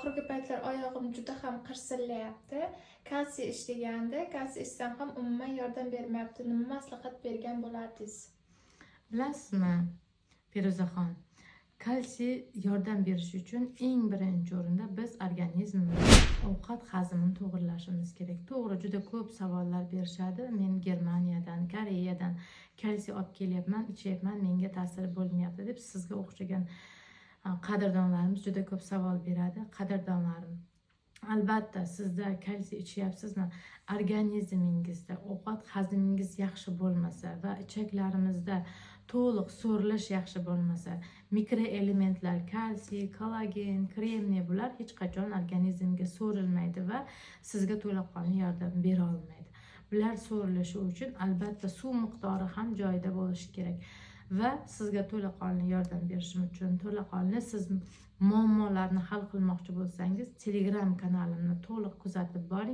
oxirgi paytlar oyog'im juda ham qirsillayapti. Kalsiy ishlaganda, kalsiy ichsam ham umuman yordam bermayapti. Nima maslahat bergan bo'lardingiz? Bilasizmi, Feruzaxon, kalsiy yordam berish uchun eng birinchi o'rinda biz organizmimiz ovqat hazmini to'g'irlashimiz kerak. To'g'ri, juda ko'p savollar berishadi. Men Germaniyadan, Koreyadan kalsiy olib kelyapman, ichyapman, menga ta'siri bo'lmayapti deb sizga o'xshagan qadrdonlarimiz juda ko'p savol beradi. Qadrdonlarim, albatta sizda kalsiy ichyapsizmi, organizmingizda ovqat hazmingiz yaxshi bo'lmasa va ichaklarimizda to'liq so'rilish yaxshi bo'lmasa, mikroelementlar, kalsiy, kollagen, kremniy bular hech qachon organizmga so'rilmaydi va sizga to'laqonli yordam bera olmaydi. Bular so'rilishi uchun albatta suv miqdori ham joyida bo'lishi kerak. Va sizga to'laqonli yordam berishim uchun, to'laqonli siz muammolarni hal qilmoqchi bo'lsangiz, Telegram kanalimni to'liq kuzatib boring.